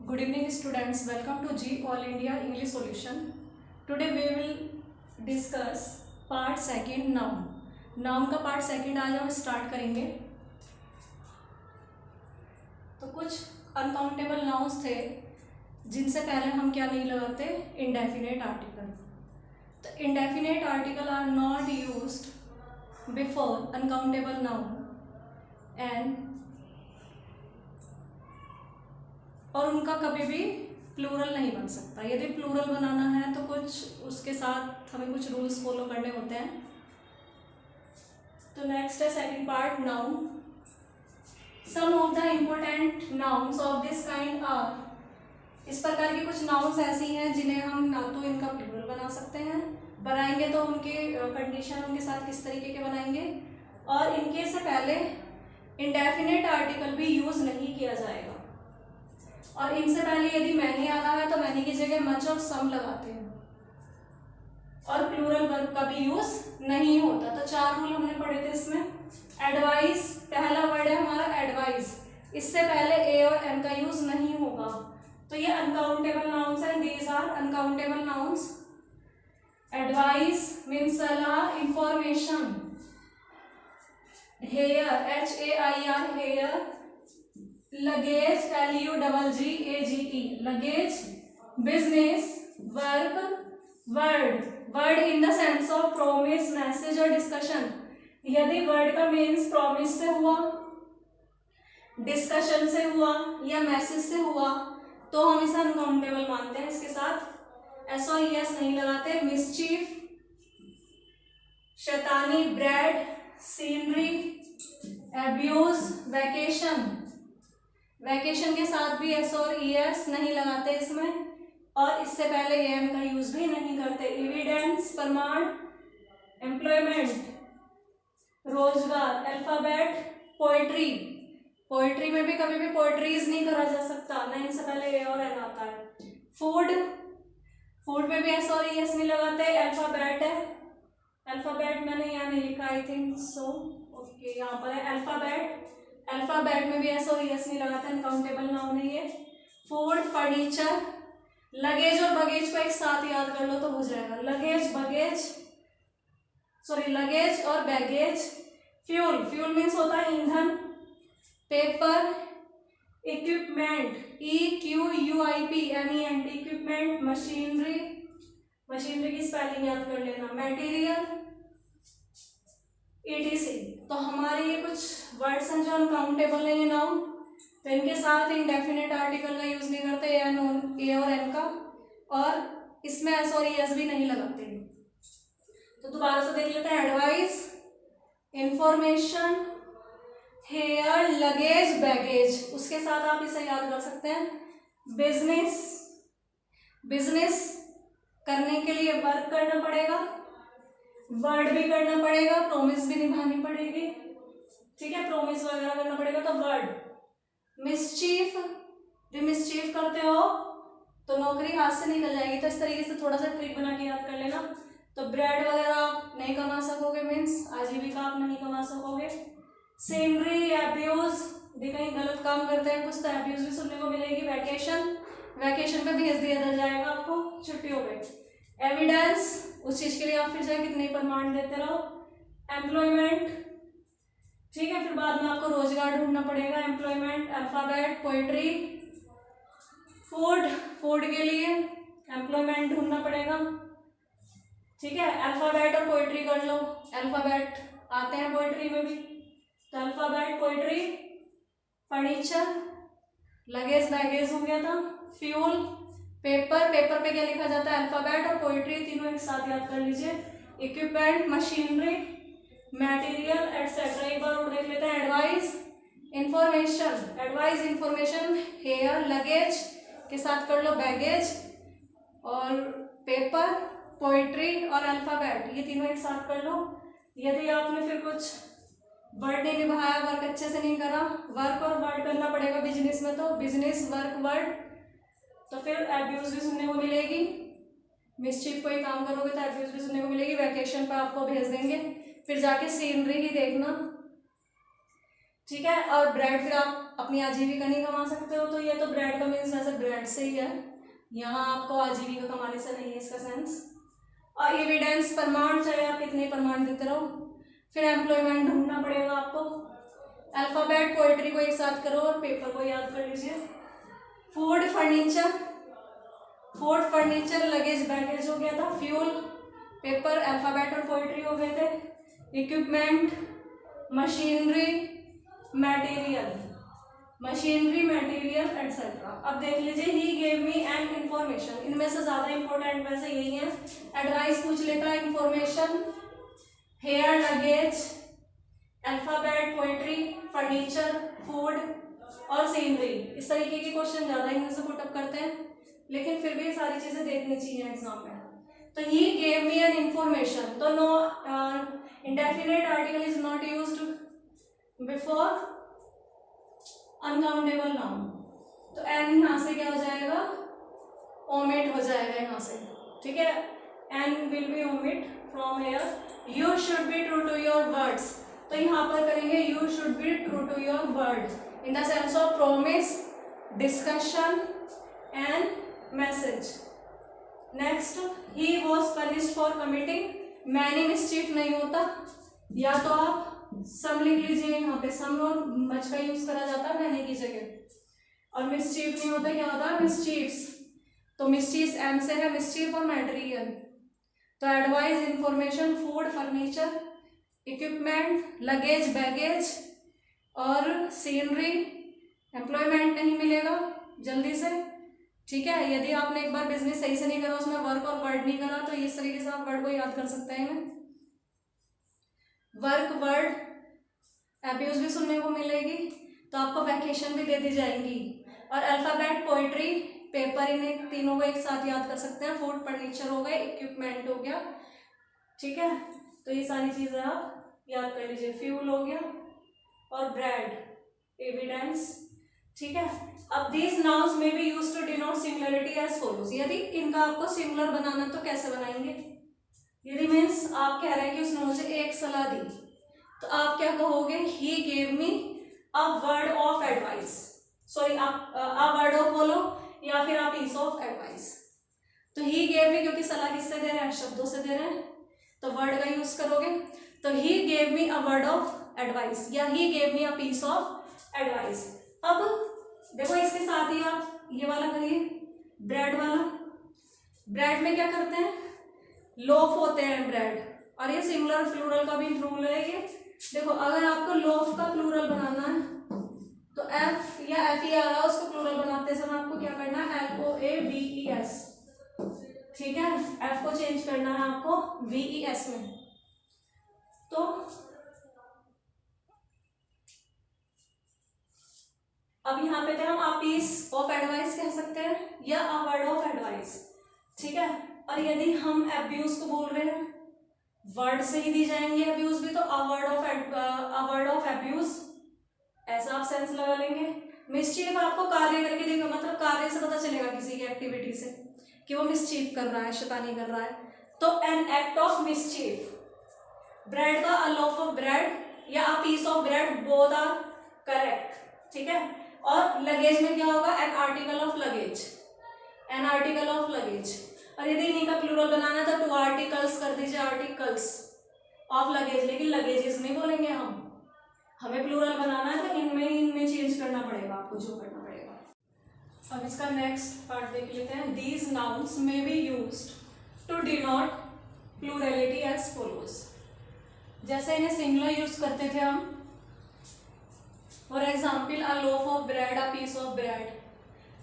Good evening students, welcome to G All India English Solution. Today we will discuss part second noun. Noun का part second आज हम start करेंगे। तो कुछ uncountable nouns थे जिनसे पहले हम क्या नहीं लगाते, इंडेफिनेट आर्टिकल। तो indefinite article are not used before uncountable noun and और उनका कभी भी प्लूरल नहीं बन सकता। यदि प्लूरल बनाना है तो कुछ उसके साथ हमें कुछ रूल्स फॉलो करने होते हैं। तो नेक्स्ट है second part, noun. Some of the important nouns of this kind are, इस प्रकार की कुछ नाउन्स ऐसी हैं जिन्हें हम ना तो इनका प्लूरल बना सकते हैं, बनाएंगे तो उनके कंडीशन उनके साथ किस तरीके के बनाएंगे, और इनके से पहले इंडेफिनेट आर्टिकल भी यूज नहीं किया जाएगा। और इनसे पहले यदि मैनी आता है तो मैनी की जगह मच और सम लगाते हैं, और प्लूरल वर्ब का भी यूज नहीं होता। तो चार रूल हमने पढ़े थे इसमें। एडवाइस, पहला वर्ड है हमारा एडवाइस, इससे पहले ए और एन का यूज नहीं होगा। तो ये अनकाउंटेबल नाउन्स हैं, these are uncountable nouns. Advice means सलाह, information, hair HAIR hair, luggage LUGGAGE luggage, business, work, word in the sense of promise, message और डिस्कशन। यदि वर्ड का मीन्स प्रॉमिस से हुआ, डिस्कशन से हुआ या मैसेज से हुआ तो हम इसे अनकाउंटेबल मानते हैं। इसके साथ SOES नहीं लगाते। मिसचीफ, शैतानी, bread, scenery, abuse, vacation, vacation के साथ भी S और ES नहीं लगाते इसमें, और इससे पहले AM का यूज भी नहीं करते। एविडेंस, प्रमाण, एम्प्लॉयमेंट, रोजगार, अल्फाबेट, पोएट्री, पोएट्री में भी कभी भी पोएट्रीज नहीं करा जा सकता, ना इनसे पहले A और N आता है। फूड, फूड में भी S और ES नहीं लगाते। अल्फाबेट है, अल्फाबेट मैंने यहाँ नहीं लिखा, आई थिंक सो, ओके यहाँ पर है अल्फाबेट, अल्फाबेट में भी S और ES नहीं लगाते, अनकाउंटेबल नाउन है ये। फूड, फर्नीचर, लगेज और बगेज को एक साथ याद कर लो तो हो जाएगा, लगेज बगेज, सॉरी लगेज और बैगेज। फ्यूल, फ्यूल मीन्स होता है ईंधन। Paper, equipment, EQUIP MENT equipment, machinery, machinery की स्पेलिंग याद कर लेना, मटेरियल, ETC। तो हमारे ये कुछ वर्ड्स हैं जो अनकाउंटेबल नहीं है नाउन, तो इनके साथ इंडेफिनेट आर्टिकल का यूज नहीं करते, ए और एन का, और इसमें S और ES भी नहीं लगाते। तो दोबारा से देख लेते हैं। Advice, information, hair, luggage, baggage, उसके साथ आप इसे याद कर सकते हैं। बिजनेस, बिजनेस करने के लिए वर्क करना पड़ेगा, वर्ड भी करना पड़ेगा, प्रॉमिस भी निभानी पड़ेगी, ठीक है, प्रॉमिस वगैरह करना पड़ेगा, तो वर्ड। मिसचीफ, जो मिसचीफ करते हो तो नौकरी हाथ से निकल जाएगी, तो इस तरीके से थोड़ा सा ट्रिक बना के याद कर लेना। तो ब्रेड वगैरह आप नहीं कमा सकोगे, मीन्स आजीविका आप नहीं कमा सकोगे। सीनरी, एब्यूज, भी कहीं गलत काम करते हैं कुछ तो एब्यूज भी सुनने को मिलेगी। वैकेशन, वैकेशन पे भेज दिया जाएगा आपको छुट्टियों पे। एविडेंस, उस चीज के लिए आप फिर जाए कितने प्रमाण देते रहो। एम्प्लॉयमेंट, ठीक है, फिर बाद में आपको रोजगार ढूंढना पड़ेगा। Employment, alphabet, poetry, food, food के लिए एम्प्लॉयमेंट ढूंढना पड़ेगा, ठीक है। अल्फाबेट और पोएट्री कर लो, अल्फाबेट आते हैं पोएट्री में भी, तो alphabet, poetry, furniture, luggage baggage हो गया था। फ्यूल, पेपर, पेपर पे क्या लिखा जाता है, अल्फाबेट और पोएट्री, तीनों एक साथ याद कर लीजिए। Equipment, machinery, material etcetera. एक बार और देख लेते हैं। Advice, information, advice, information, hair, luggage के साथ कर लो बैगेज, और पेपर, पोएट्री और अल्फाबेट, ये तीनों एक साथ कर लो। यदि आपने फिर कुछ वर्ड नहीं निभाया, वर्क अच्छे से नहीं करा, वर्क और वर्ड करना पड़ेगा बिजनेस में, तो बिजनेस, वर्क, वर्ड, तो फिर एब्यूज भी सुनने को मिलेगी। मिसचीफ कोई काम करोगे तो एब्यूज भी सुनने को मिलेगी। वैकेशन पर आपको भेज देंगे, फिर जाके सीनरी ही देखना, ठीक है। और ब्रेड फिर आप आप अपनी आजीविका नहीं कमा सकते हो, तो ये तो ब्रेड का मीन्स वैसे ब्रेड से ही है, यहाँ आपको आजीविका कमाने से नहीं है इसका सेंस। और एविडेंस प्रमाण, चाहे आप कितने प्रमाण देते रहो। फिर एम्प्लॉयमेंट ढूंढना पड़ेगा आपको। अल्फाबेट पोएट्री को एक साथ करो और पेपर को याद कर लीजिए। फूड फर्नीचर लगेज बैगेज हो गया था। फ्यूल, पेपर, अल्फाबेट और पोएट्री हो गए थे। Equipment, machinery, material etcetera. अब देख लीजिए, ही गेव मी एन इंफॉर्मेशन, इनमें से ज्यादा इंपॉर्टेंट वैसे यही है। एडवाइस पूछ लेता है, information, hair, luggage, alphabet, poetry, furniture, food और सीनरी। इस तरीके के क्वेश्चन ज्यादा इनमें से पुटअप करते हैं, लेकिन फिर भी सारी चीजें देखनी चाहिए एग्जाम में। तो he gave me an information, तो no indefinite article is not used before uncountable noun. तो एन यहाँ से क्या हो जाएगा, ओमिट हो जाएगा यहाँ से, ठीक है। An will be omit from here. You should be true to your words, तो यहाँ पर करेंगे you should be true to your word in the sense of promise, discussion and message. Next, he was punished for committing many mischief नहीं होता, या तो आप सम लिख लीजिए, यहाँ पे सम और मच का यूज करा जाता है मैंने की जगह। और मिसचीफ नहीं होता, क्या होता है, मिसचीफ्स। तो मिसचीफ एम से है, मिसचीफ और मटेरियल। तो advice, information, food, furniture, equipment, luggage, baggage और सीनरी। एम्प्लॉयमेंट नहीं मिलेगा जल्दी से, ठीक है। यदि आपने एक बार बिजनेस सही से नहीं करा, उसमें वर्क और वर्ड नहीं करा, तो इस तरीके से आप वर्ड को याद कर सकते हैं। वर्क, वर्ड, एब्यूज भी सुनने को मिलेगी, तो आपको वैकेशन भी दे दी जाएंगी। और अल्फाबेट, पोएट्री, पेपर, इन्हें तीनों को एक साथ याद कर सकते हैं। फूड, फर्नीचर हो गए, इक्विपमेंट हो गया, ठीक है। तो ये सारी चीजें आप याद कर लीजिए। फ्यूल हो गया और ब्रेड, एविडेंस, ठीक है। अब these nouns may be used to denote similarity as follows. यदि इनका आपको सिमिलर बनाना तो कैसे बनाएंगे, यदि मीन्स आप कह रहे हैं कि उसने मुझे एक सलाह दी, तो आप क्या कहोगे, ही gave me a word of advice, sorry a word of follow, या फिर आप पीस ऑफ एडवाइस। तो ही गेव मी, क्योंकि सलाह किससे दे रहे हैं, शब्दों से दे रहे हैं, तो वर्ड का यूज करोगे। तो he gave me a word of advice या he gave me a piece of advice. अब देखो, इसके साथ ही आप ये वाला करिए, ब्रेड वाला। ब्रेड में क्या करते हैं, लोफ होते हैं ब्रेड, और ये सिंगुलर प्लूरल का भी रूल है ये। देखो, अगर आपको लोफ का प्लूरल बनाना है, तो एफ या एफ ई आ रहा है, उसको प्लूरल बनाते समय आपको क्या करना है, LOAVES, ठीक है। एफ को चेंज करना है आपको VES में। तो अब यहाँ पे हम आ पीस ऑफ एडवाइस कह सकते हैं या अ वर्ड ऑफ एडवाइस, ठीक है। और यदि हम अब्यूज को बोल रहे हैं, वर्ड से ही दी जाएंगे अब्यूज भी, तो अ वर्ड ऑफ अब्यूज, ऐसा आप सेंस लगा लेंगे। मिसचीफ आपको कार्य करके देगा, मतलब कार्य से पता चलेगा किसी की एक्टिविटी से कि वो मिसचीफ कर रहा है, शैतानी कर रहा है, तो an act of mischief. Bread का अ लोफ ऑफ ब्रेड या a piece of bread, both are correct, ठीक है। और लगेज में क्या होगा, an article of luggage, an article of luggage. और यदि इन्हीं का प्लूरल बनाना है तो 2 आर्टिकल्स कर दीजिए, आर्टिकल्स ऑफ लगेज, लेकिन लगेजेस नहीं बोलेंगे हम, हमें प्लूरल बनाना है तो इनमें चेंज करना पड़ेगा, आपको जो करना पड़ेगा। अब इसका नेक्स्ट पार्ट देख लेते हैं। These nouns may be used to denote plurality as follows. जैसे इन्हें सिंगुलर यूज करते थे हम, for example a loaf of bread, a piece of bread,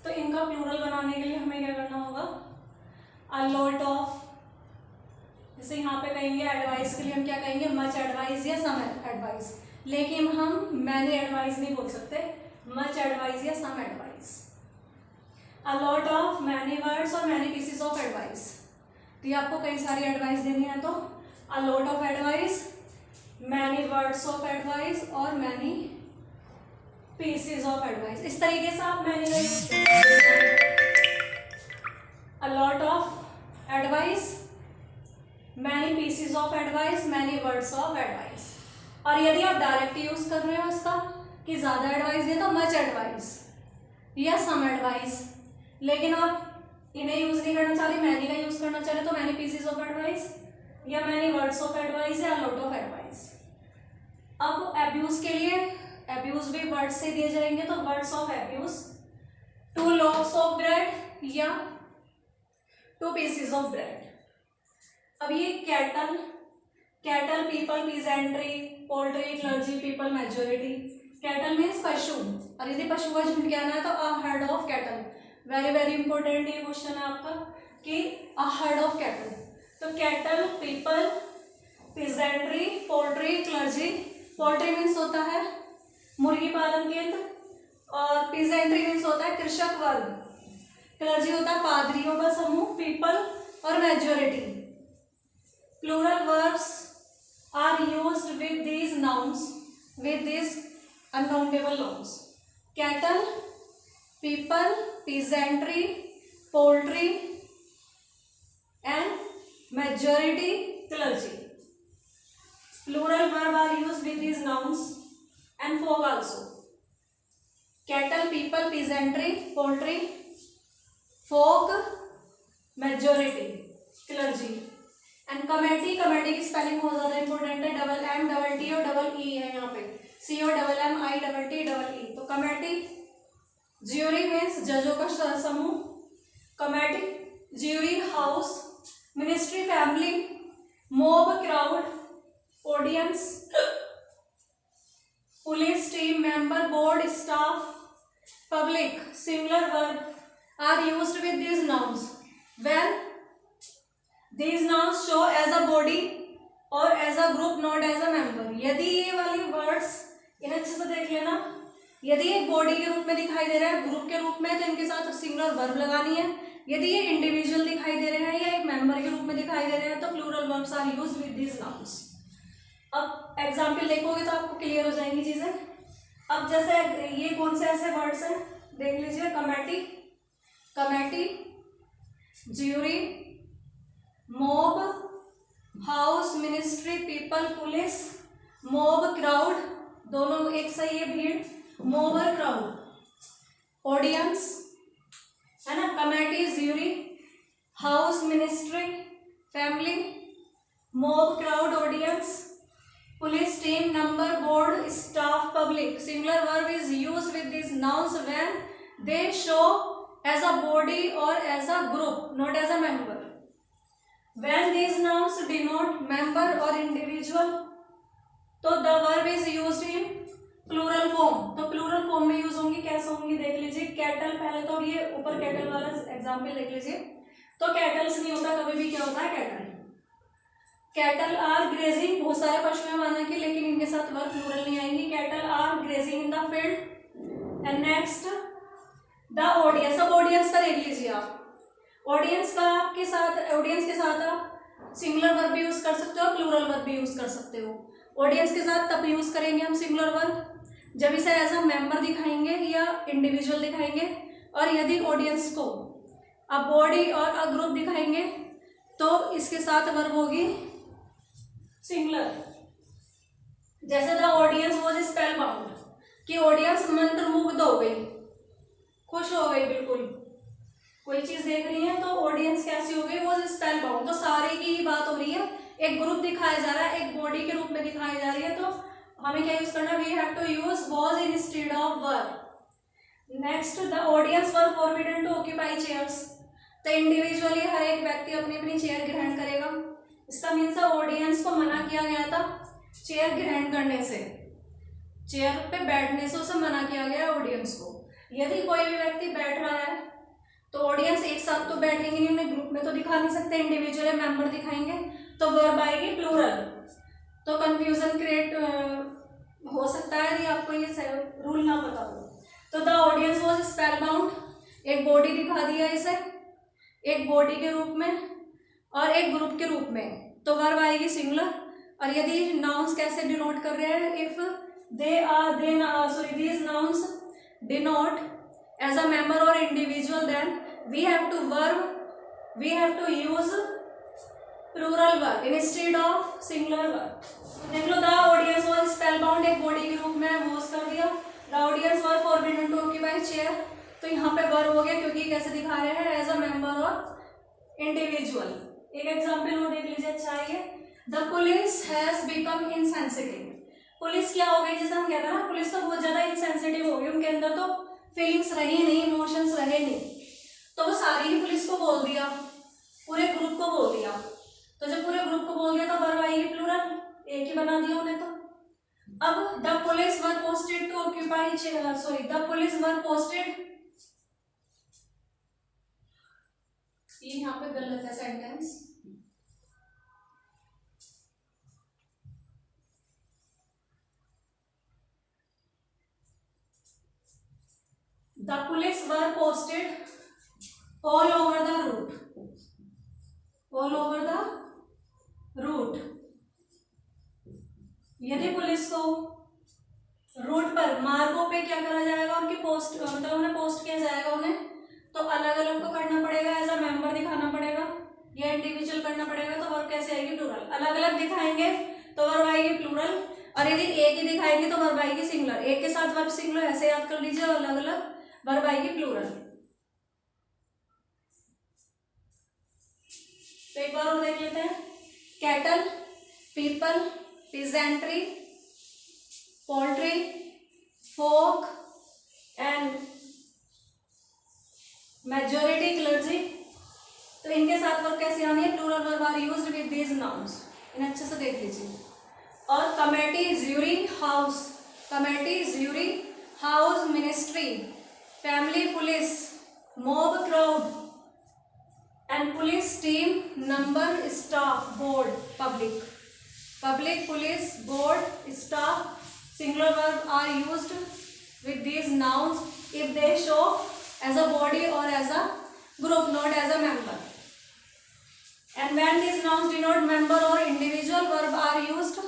तो इनका प्लूरल बनाने के लिए हमें क्या करना होगा, अ लॉट ऑफ। जैसे यहाँ पे कहेंगे एडवाइस के लिए हम क्या कहेंगे, मच एडवाइस या सम एडवाइस, लेकिन हम मैनी एडवाइस नहीं बोल सकते, मच एडवाइस या some advice. A lot of many words और मैनी पीसेस ऑफ एडवाइस, तो ये आपको कई सारी एडवाइस देनी है, तो a lot of advice, many words of advice और मैनी पीसेस ऑफ एडवाइस। इस तरीके से आप मैनी का यूज करते हैं। A lot of advice, many pieces of advice, many words of advice. और यदि आप डायरेक्ट यूज कर रहे हो इसका कि ज़्यादा एडवाइस दिए तो मच एडवाइस या सम एडवाइस, लेकिन आप इन्हें यूज़ नहीं करना चाह रहे, मैनी का यूज़ करना चाह रहे तो मैनी पीसेज ऑफ एडवाइस या मैनी वर्ड्स ऑफ एडवाइस या लॉट ऑफ एडवाइस। अब एब्यूज के लिए एब्यूज भी वर्ड से दिए जाएंगे तो words of abuse, 2 loaves of bread या 2 pieces ऑफ ब्रेड। अब ये cattle, people, peasantry, poultry, clergy, people, majority. Cattle means पशु, और यदि पशु का झुंड कहना है तो a herd of cattle. Very very important ये क्वेश्चन है आपका कि अ हर्ड ऑफ कैटल। तो cattle, people, peasantry, poultry, clergy. Poultry means होता है मुर्गी पालन केंद्र, और पीजेंट्री मीन्स होता है कृषक वर्ग, क्लर्जी होता है पादरियों का समूह, पीपल और majority. Plural verbs are used with these nouns, with this uncountable nouns. Cattle, people, peasantry, poultry and majority, clergy. Plural verb are used with these nouns and folk also. Cattle, people, peasantry, poultry, folk, majority, clergy. And committee, की spelling बहुत ज़्यादा important है, double M double T और double E है यहाँ पे, C O double M I double T double E. तो committee, jury means जजों का समूह, committee, jury, house, ministry, family, mob, crowd, audience, police, team, member, board, staff, public. Singular verb are used with these nouns when these nouns show as a body or as a group, not as a member। यदि ये वाली words, इन्हें अच्छे से देख लेना, यदि ये बॉडी के रूप में दिखाई दे रहा है, ग्रुप के रूप में, तो इनके साथ सिंगुलर वर्ब लगानी है। यदि ये इंडिविजुअल दिखाई दे रहे हैं या एक मेंबर के रूप में दिखाई दे रहे हैं तो plural verbs are used with these nouns। अब एग्जाम्पल देखोगे तो आपको क्लियर हो जाएंगी चीजें। अब जैसे ये कौन से ऐसे वर्ड्स हैं देख लीजिए, committee, jury, mob, house, ministry, people, police, mob, crowd, दोनों एक सही है, भीड़, मोब और क्राउड, ऑडियंस है ना, committee, jury, house, ministry, family, mob, crowd, audience, police, team, number, board, staff, public। Singular verb is used with these nouns when they show as a body or as a group, not as a member। When these nouns denote member or individual, तो the verb is used in plural form। तो plural form में use होंगी, कैसे होंगी देख लीजिए। Cattle, पहले तो ये ऊपर कैटल वाला एग्जाम्पल देख लीजिए। तो कैटल्स नहीं होता, कभी भी क्या होता है कैटल। कैटल आर ग्रेजिंग, बहुत सारे पशु हैं माना कि, लेकिन इनके साथ वर्ब प्लूरल नहीं आएंगी। Cattle are grazing in the field. And next the audience. अब ऑडियंस का देख लीजिए आप, ऑडियंस के साथ आप सिंगुलर वर्ब भी यूज कर सकते हो, प्लूरल वर्ब भी यूज कर सकते हो। ऑडियंस के साथ तब यूज करेंगे हम सिंगुलर वर्ब जब इसे एज अ मेंबर दिखाएंगे या इंडिविजुअल दिखाएंगे, और यदि ऑडियंस को अ बॉडी और अ ग्रुप दिखाएंगे तो इसके साथ वर्ब होगी सिंगुलर। जैसे the audience was spell bound, कि ऑडियंस मंत्रमुग्ध हो गई, खुश हो गई, बिल्कुल कोई चीज देख रही है तो ऑडियंस कैसी हो गई, वॉज स्पेल बाउंड। तो सारे की ही बात हो रही है, एक ग्रुप दिखाया जा रहा है, एक बॉडी के रूप में दिखाई जा रही है, तो हमें क्या यूज करना, we have to use was instead of were. Next the audience were forbidden to occupy chairs. तो इंडिविजुअली हर एक व्यक्ति अपनी अपनी चेयर ग्रहण करेगा, इसका मीन्स ऑडियंस को मना किया गया था चेयर ग्रहण करने से, चेयर पे बैठने से उसे मना किया गया ऑडियंस को। यदि कोई भी व्यक्ति बैठ रहा है तो ऑडियंस एक साथ तो बैठेंगे नहीं, उन्हें ग्रुप में तो दिखा नहीं सकते, इंडिविजुअल मेंबर दिखाएंगे, तो वर्ब आएगी प्लूरल। तो कंफ्यूजन क्रिएट हो सकता है यदि आपको ये रूल ना पता हो। तो the audience was spellbound, एक बॉडी दिखा दिया इसे, एक बॉडी के रूप में और एक ग्रुप के रूप में, तो वर्ब आएगी सिंगुलर। और यदि नाउन्स कैसे डिनोट कर रहे हैं, if these nouns denote as a member or individual, then we have to use plural verb instead of singular verb। देख लो, the audience was spellbound, एक बॉडी के रूप में वॉज कर दिया, the audience were forbidden to occupy chair, तो यहाँ पे वर हो गया क्योंकि कैसे दिखा रहे हैं, एज अ मेंबर और इंडिविजुअल। एक एग्जाम्पल और देख लीजिए, अच्छा है, the police has become insensitive. Police क्या हो गई, जैसे हम कहते हैं ना, पुलिस तो बहुत ज्यादा इनसेंसिटिव हो गई, उनके अंदर तो फीलिंग्स रही नहीं, इमोशंस रहे नहीं, तो वो सारी ही पुलिस को बोल दिया, पूरे ग्रुप को बोल दिया। तो जब पूरे ग्रुप को बोल दिया तो वर्ब आएगी प्लूरल, एक ही बना दिया उन्हें। तो अब the police were posted to occupy, sorry, the police were posted, ये यहाँ पे गलत है sentence, the police were posted all over the route, all over the route. यदि पुलिस को रूट पर, मार्गों पे क्या करा जाएगा, उनकी पोस्ट, मतलब उन्हें पोस्ट किया जाएगा उन्हें, तो अलग अलग को करना पड़ेगा, एज अ मेंबर दिखाना पड़ेगा या इंडिविजुअल करना पड़ेगा, तो वर्ब कैसे आएगी, प्लूरल। अलग अलग दिखाएंगे तो वर्ब आएगी प्लूरल, और यदि एक ही दिखाएंगे तो वर्ब आएगी सिंगुलर। एक के साथ वर्ब सिंगुलर ऐसे याद कर लीजिए, और अलग अलग वर्ब आएगी प्लूरल। तो एक बार और देख लेते हैं, cattle, people, peasantry, poultry, folk and majority clergy. तो इनके साथ वर्ब कैसे आनी है, plural verb are used with these nouns, इन्हें अच्छे से देख लीजिए। और committee, jury, house, committee, jury, house, ministry, family, police, mob, crowd and police, team, number, staff, board, public, public, police, board, staff. Singular verb are used with these nouns if they show as a body or as a group, not as a member. And when these nouns denote member or individual, verb are used,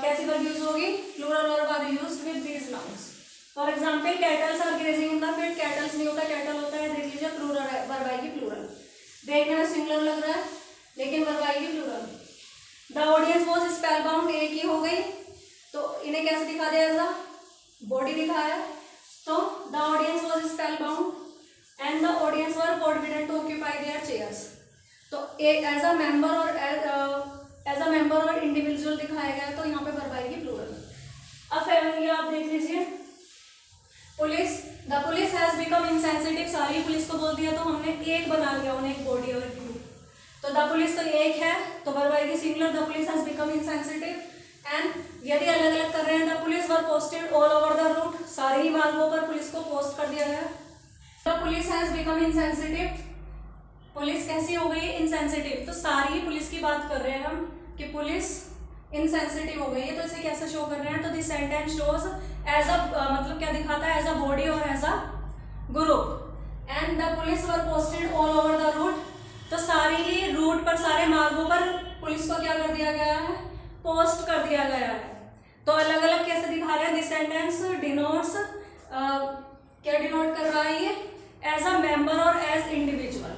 कैसी verb use होगी, plural verb are used with these nouns. For example, cattles are grazing in the field, cattles नहीं होता, cattle होता है, देख लीजिए, plural verb आएगी plural। देखने में singular लग रहा है लेकिन verb आएगी plural। The audience was spellbound, एक ही हो गई, तो इन्हें कैसे दिखा दिया, एज अ बॉडी दिखाया, तो the audience was spellbound and the audience were forbidden to occupy their chairs. तो एज अ मेंबर और एज अ मेंबर और इंडिविजुअल दिखाया गया, तो यहाँ पे वर्ब आएगी प्लूरल। अब फैमिली आप देख लीजिए, police, the police has become insensitive, सारी पुलिस को बोल दिया, तो हमने एक बना लिया उन्हें, एक बॉडी और एक ग्रुप। तो द पुलिस तो एक है, तो वर्ब आएगी singular, the police has become insensitive. And यदि अलग अलग कर रहे हैं, the police were posted all over the route, सारे ही मार्गों पर पुलिस को पोस्ट कर दिया गया। The police has become insensitive, police कैसी हो गई, इनसेंसिटिव, तो सारी ही पुलिस की बात कर रहे हैं हम कि पुलिस इनसेंसिटिव हो गई है। तो इसे कैसे शो कर रहे हैं, तो this sentence shows as a, मतलब क्या दिखाता है, एज अ बॉडी और as a group. And the police were posted all over the route, तो सारी ही रूट पर, सारे मार्गों पर पुलिस को क्या कर दिया गया है, पोस्ट कर दिया गया है। तो अलग अलग कैसे दिखा रहे हैं, दिस सेंटेंस डिनोट्स, क्या डिनोट कर रहा है ये, एज अ मेंबर और एज इंडिविजुअल,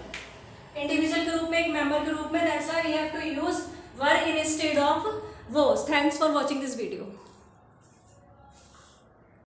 इंडिविजुअल के रूप में, एक मेंबर के रूप में, that's why you have to use were instead of was. Thanks for watching this video.